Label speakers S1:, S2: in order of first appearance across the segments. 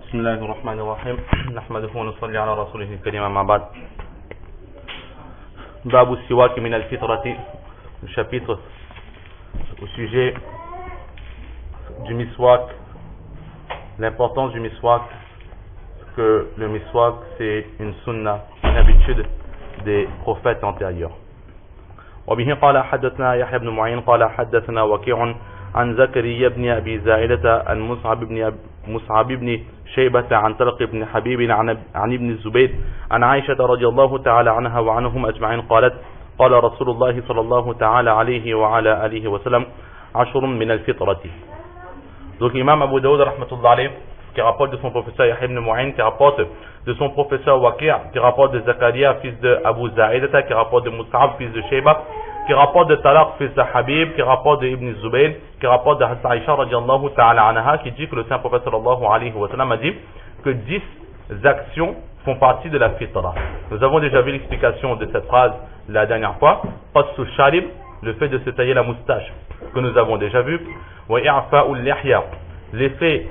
S1: بسم الله الرحمن الرحيم نحمده ونصلي على رسوله الكريم أما بعد باب السواك من الفطرة. Le chapitre au sujet du miswak, l'importance du miswak, que le miswak c'est une sunna, une habitude des prophètes antérieurs. وبه قال حدثنا يحيى بن معين قال حدثنا وكيع عن زكريا بن أبي زائدة عن مصعب بن شيبة عن طلق بن حبيب عن ابن الزبير عن عائشة رضي الله تعالى عنها وعنهم أجمعين قالت قال رسول الله صلى الله تعالى عليه وعلى آله وسلم عشر من الفطرة. Donc l'imam Abu Daoud rahmatullah alayh, qui rapporte de son professeur Yahya ibn Mu'in, qui rapporte de son professeur Waqi', qui rapporte de Zakaria fils de Abu Za'idata, qui rapporte de Mus'ab fils de Shayba, qui rapporte de Talaq fils de Habib, qui rapporte de Ibn Zubayr, qui rapporte de Hassan Aisha radiyallahu ta'ala anha, qui dit que le saint prophète sallallahu alayhi wa sallam a dit que 10 actions font partie de la fitra. Nous avons déjà vu l'explication de cette phrase la dernière fois. Qassu sharib, le fait de se tailler la moustache, que nous avons déjà vu. Wa i'fa'ul lihya, l'effet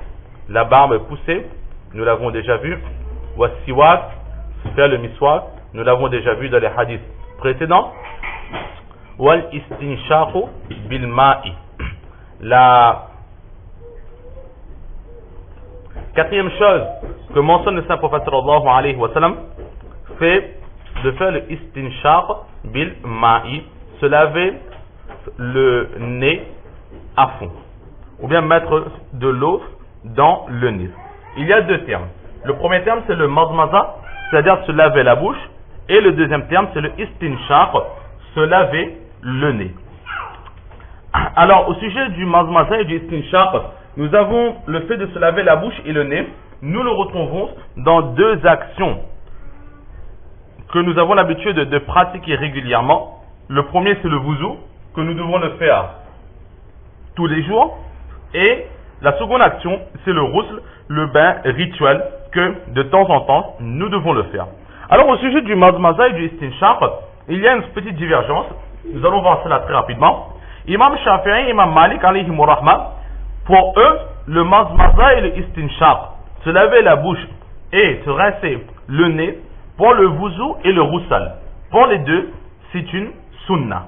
S1: la barbe poussée, nous l'avons déjà vu. Wa siwak, faire le miswak, nous l'avons déjà vu dans les hadiths précédents. Wal istinshaqu bil ma'i, la quatrième chose que mentionne le saint prophète sallallahu alayhi wa sallam, fait de faire le istinshaq bil ma'i, se laver le nez à fond, ou bien mettre de l'eau dans le nez. Il y a deux termes. Le premier terme c'est le madmaza, c'est-à-dire se laver la bouche, et le deuxième terme c'est le istinshaq, se laver le nez. Alors au sujet du madmaza et du istinshaq, nous avons le fait de se laver la bouche et le nez. Nous le retrouvons dans deux actions que nous avons l'habitude de pratiquer régulièrement. Le premier c'est le wuzu, que nous devons le faire tous les jours, et la seconde action c'est le ghusl, le bain rituel, que de temps en temps nous devons le faire. Alors au sujet du madmaza et du istinshaq, il y a une petite divergence. Nous allons voir cela très rapidement. Imam Shafi'i et Imam Malik alayhimu rahma, pour eux le madmaza et le istinshaq, se laver la bouche et se rincer le nez, pour le wuzu et le ghusl, pour les deux c'est une sunna.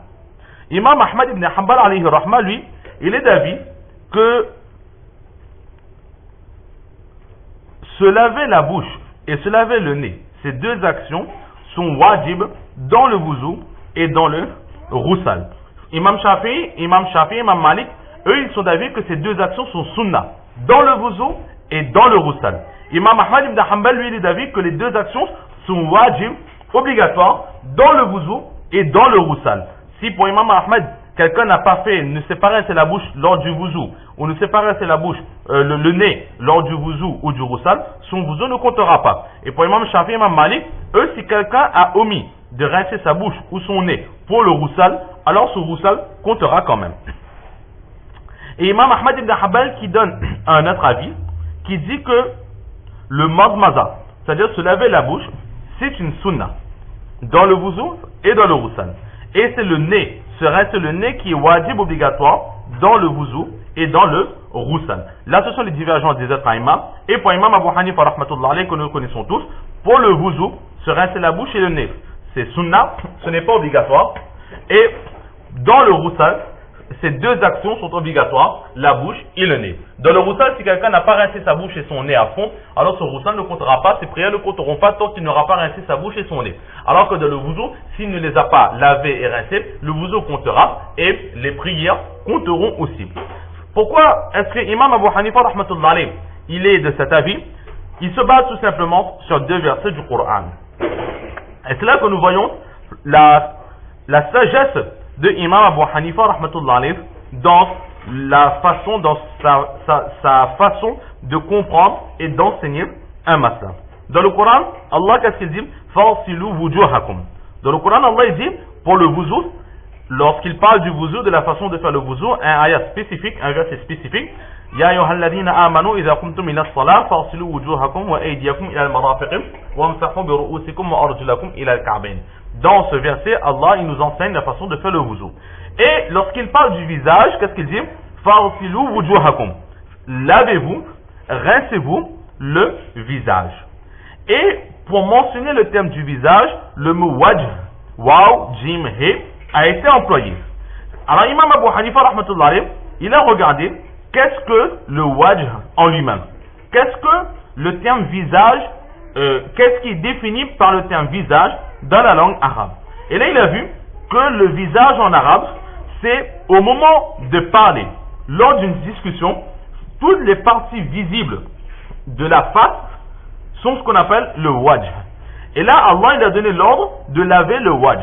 S1: Imam Ahmad ibn Hanbal alayhi rahma, lui, il est d'avis que se laver la bouche et se laver le nez, ces deux actions sont wajib dans le wuzu et dans le ghusl. Imam Shafi'i, Imam Malik, eux ils sont d'avis que ces deux actions sont sunna dans le wuzu et dans le ghusl. Imam Ahmad ibn Hanbal, lui, il est d'avis que les deux actions sont wajib, obligatoires dans le wuzu et dans le ghusl. Si pour Imam Ahmad, quelqu'un n'a pas fait, ne s'est pas rincé la bouche lors du wuzu, ou ne s'est pas rincé la bouche, le nez lors du wuzu ou du ghusl, son wuzu ne comptera pas. Et pour Imam Shafi'i et Imam Malik, eux, si quelqu'un a omis de rincer sa bouche ou son nez pour le ghusl, alors ce ghusl comptera quand même. Et Imam Ahmad ibn Hanbal qui donne un autre avis, qui dit que le madmaza, c'est-à-dire se laver la bouche, c'est une sunna dans le wuzu et dans le ghusl. Et c'est le nez, se rincer le nez qui est wajib, obligatoire dans le wuzu et dans le ghusl. Là ce sont les divergences des autres imams. Et pour Imam Abu Hanifa rahmatullah alayhi, que nous connaissons tous, pour le wuzu, se rincer la bouche et le nez, c'est sunna, ce n'est pas obligatoire. Et dans le ghusl, ces deux actions sont obligatoires, la bouche et le nez. Dans le ghusl, si quelqu'un n'a pas rincé sa bouche et son nez à fond, alors ce ghusl ne comptera pas, ses prières ne compteront pas tant qu'il n'aura pas rincé sa bouche et son nez. Alors que dans le wuzu, s'il ne les a pas lavés et rincés, le wuzu comptera et les prières compteront aussi. Pourquoi est-ce que Imam Abu Hanifa rahmatullah alayhi, il est de cet avis? Il se base tout simplement sur deux versets du Coran. Et c'est là que nous voyons la sagesse de Imam Abu Hanifa rahmatullah alayhi dans la façon, dans sa façon de comprendre et d'enseigner un masla. Dans le Coran, Allah qu'est-ce qu'il dit? Fasilu wujuhakum. Dans le Coran, Allah il dit pour le wuzu, lorsqu'il parle du wuzu, de la façon de faire le wuzu, un ayat spécifique, un verset spécifique. Ya ayyuhalladhina amanu idha qumtum ila as-salah fasilu wujuhakum wa aydiyakum ila al-marafiq wamsahu bi ru'usikum wa arjulakum ila al-ka'bayn. Dans ce verset, Allah il nous enseigne la façon de faire le wuzu. Et lorsqu'il parle du visage, qu'est-ce qu'il dit? Fasilu wujuhakum. Lavez-vous, rincez-vous le visage. Et pour mentionner le terme du visage, le mot wajh, waw, jim, he, a été employé. Alors Imam Abu Hanifa rahmatullah alayh, il a regardé qu'est-ce que le wajh en lui-même. Qu'est-ce que le terme visage, qu'est-ce qui est défini par le terme visage dans la langue arabe. Et là il a vu que le visage en arabe, c'est au moment de parler, lors d'une discussion, toutes les parties visibles de la face sont ce qu'on appelle le wajh. Et là, Allah il a donné l'ordre de laver le wajh,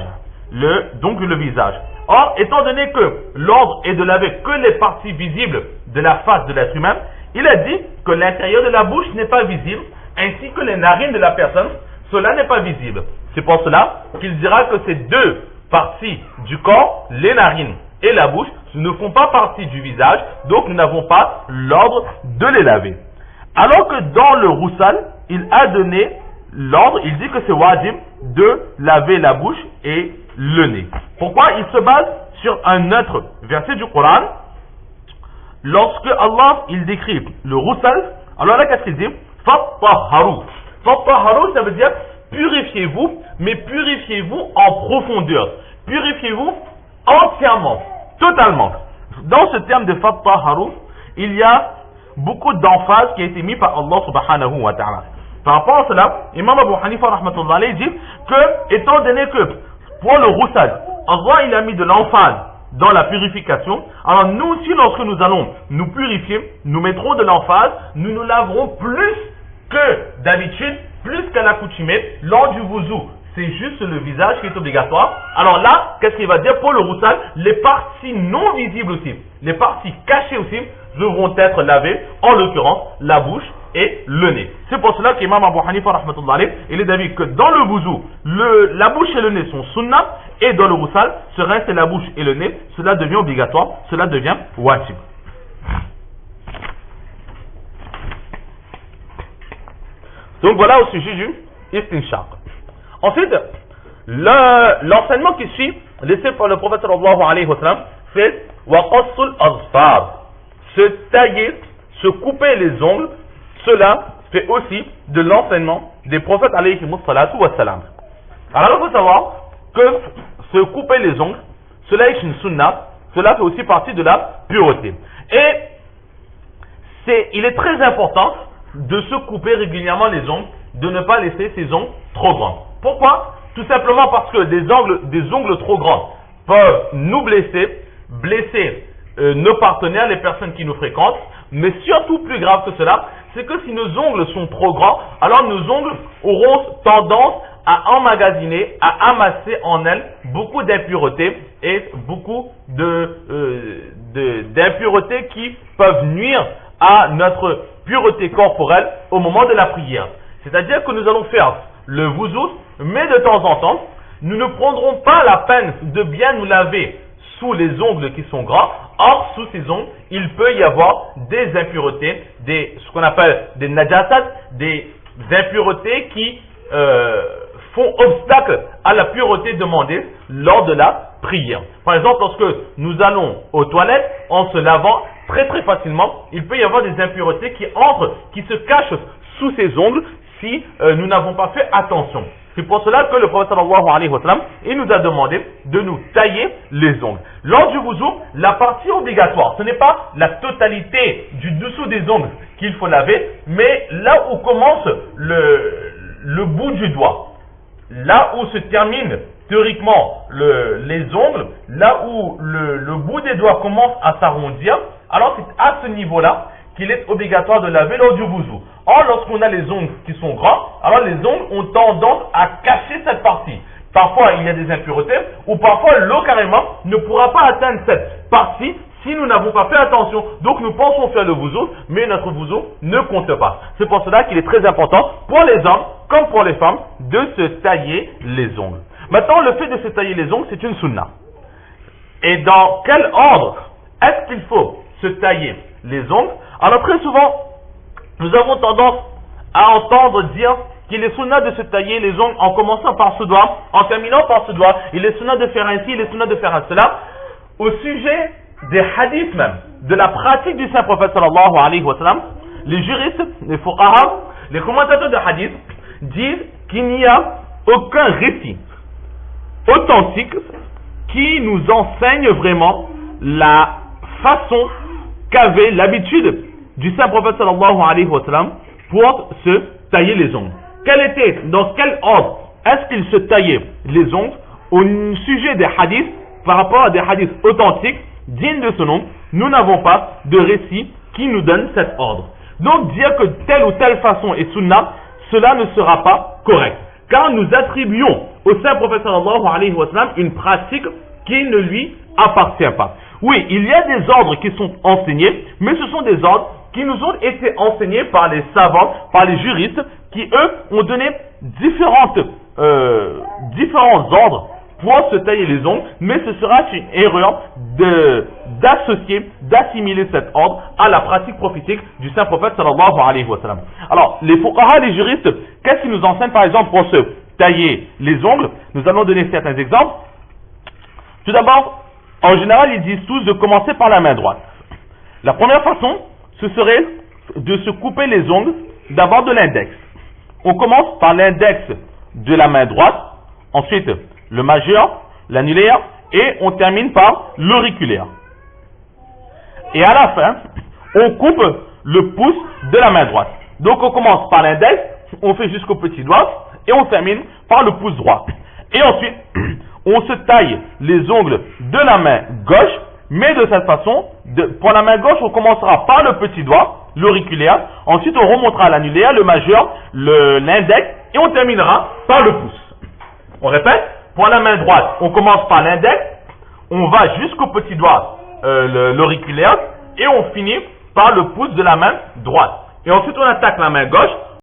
S1: donc le visage. Or, étant donné que l'ordre est de laver que les parties visibles de la face de l'être humain, il a dit que l'intérieur de la bouche n'est pas visible, ainsi que les narines de la personne, cela n'est pas visible. C'est pour cela qu'il dira que ces deux parties du corps, les narines et la bouche, ne font pas partie du visage, donc nous n'avons pas l'ordre de les laver. Alors que dans le Roussal, il a donné l'ordre, il dit que c'est wajib de laver la bouche et le nez. Pourquoi? Il se base sur un autre verset du Coran. Lorsque Allah il décrit le Roussal, alors là qu'est-ce qu'il dit? Fattaharu. Fattaharu, ça veut dire purifiez-vous, mais purifiez-vous en profondeur. Purifiez-vous entièrement, totalement. Dans ce terme de fattaharu, il y a beaucoup d'emphase qui a été mis par Allah subhanahu wa ta'ala. Par rapport à cela, Imam Abu Hanifa rahmatullah alayhi dit que, étant donné que pour le roussal, Allah il a mis de l'emphase dans la purification, alors nous aussi lorsque nous allons nous purifier, nous mettrons de l'emphase, nous nous laverons plus que d'habitude, plus qu'à l'accoutumée, lors du wuzu. C'est juste le visage qui est obligatoire. Alors là, qu'est-ce qu'il va dire pour le roussal? Les parties non visibles aussi, les parties cachées aussi, devront être lavées, en l'occurrence la bouche et le nez. C'est pour cela qu'Imam Abu Hanifa rahmatullah alayh, il est d'avis que dans le wuzu, la bouche et le nez sont sunnah, et dans le roussal, ce reste la bouche et le nez, cela devient obligatoire, cela devient wajib. Donc voilà au sujet du istinshaq. Ensuite, l'enseignement qui suit, laissé par le prophète sallallahu alayhi wa sallam, c'est waqassul azfar. Se tailler, se couper les ongles, cela fait aussi de l'enseignement des prophètes alayhi wa sallam. Alors il faut savoir que se couper les ongles, cela est une sunna, cela fait aussi partie de la pureté. Et il est très important de se couper régulièrement les ongles, de ne pas laisser ses ongles trop grands. Pourquoi? Tout simplement parce que des ongles trop grands peuvent nous blesser nos partenaires, les personnes qui nous fréquentent, mais surtout plus grave que cela, c'est que si nos ongles sont trop grands, alors nos ongles auront tendance à emmagasiner, à amasser en elles beaucoup d'impuretés et beaucoup d'impuretés qui peuvent nuire à notre pureté corporelle au moment de la prière. C'est-à-dire que nous allons faire le wuzu, mais de temps en temps, nous ne prendrons pas la peine de bien nous laver sous les ongles qui sont grands. Or, sous ces ongles, il peut y avoir des impuretés, ce qu'on appelle des najasat, des impuretés qui font obstacle à la pureté demandée lors de la prière. Par exemple, lorsque nous allons aux toilettes, en se lavant très très facilement, il peut y avoir des impuretés qui entrent, qui se cachent sous ces ongles si nous n'avons pas fait attention. C'est pour cela que le prophète sallallahu alayhi wa sallam, il nous a demandé de nous tailler les ongles. Lors du wuzu, la partie obligatoire, ce n'est pas la totalité du dessous des ongles qu'il faut laver, mais là où commence le bout du doigt, là où se termine théoriquement les ongles, là où le bout des doigts commence à s'arrondir, alors c'est à ce niveau-là qu'il est obligatoire de laver lors du wuzu. Or, lorsqu'on a les ongles qui sont grands, alors les ongles ont tendance à cacher cette partie. Parfois, il y a des impuretés, ou parfois, l'eau carrément ne pourra pas atteindre cette partie si nous n'avons pas fait attention. Donc, nous pensons faire le wuzu, mais notre wuzu ne compte pas. C'est pour cela qu'il est très important, pour les hommes comme pour les femmes, de se tailler les ongles. Maintenant, le fait de se tailler les ongles, c'est une sunna. Et dans quel ordre est-ce qu'il faut se tailler les ongles? Alors, très souvent, nous avons tendance à entendre dire qu'il est sunna de se tailler les ongles en commençant par ce doigt, en terminant par ce doigt. Il est sunna de faire ainsi, il est sunna de faire cela. Au sujet des hadiths même, de la pratique du Saint-Prophète sallallahu alayhi wa sallam, les juristes, les fuqaha, Les commentateurs de hadith disent qu'il n'y a aucun récit authentique qui nous enseigne vraiment la façon qu'avait l'habitude du saint prophète sallallahu alayhi wa sallam pour se tailler les ongles. Dans quel ordre est-ce qu'il se taillait les ongles au sujet des hadiths par rapport à des hadiths authentiques dignes de ce nom? Nous n'avons pas de récit qui nous donne cet ordre. Donc dire que telle ou telle façon est sunnah, cela ne sera pas correct. Car nous attribuons au saint prophète sallallahu alayhi wa sallam une pratique qui ne lui appartient pas. Oui, il y a des ordres qui sont enseignés, mais ce sont des ordres qui nous ont été enseignés par les savants, par les juristes, qui eux ont donné différents ordres pour se tailler les ongles, mais ce sera une erreur d'assimiler cet ordre à la pratique prophétique du saint prophète sallallahu alayhi wa sallam. Alors, les fuqaha, les juristes, qu'est-ce qu'ils nous enseignent par exemple pour se tailler les ongles? Nous allons donner certains exemples. Tout d'abord, en général, ils disent tous de commencer par la main droite. La première façon, ce serait de se couper les ongles d'abord de l'index. On commence par l'index de la main droite, ensuite le majeur, l'annulaire, et on termine par l'auriculaire. Et à la fin, on coupe le pouce de la main droite. Donc on commence par l'index, on fait jusqu'au petit doigt, et on termine par le pouce droit. Et ensuite, on se taille les ongles de la main gauche, mais de cette façon, pour la main gauche, on commencera par le petit doigt, l'auriculaire, ensuite on remontera l'annulaire, le majeur, l'index, et on terminera par le pouce. On répète, pour la main droite, on commence par l'index, on va jusqu'au petit doigt, l'auriculaire, et on finit par le pouce de la main droite. Et ensuite on attaque la main gauche,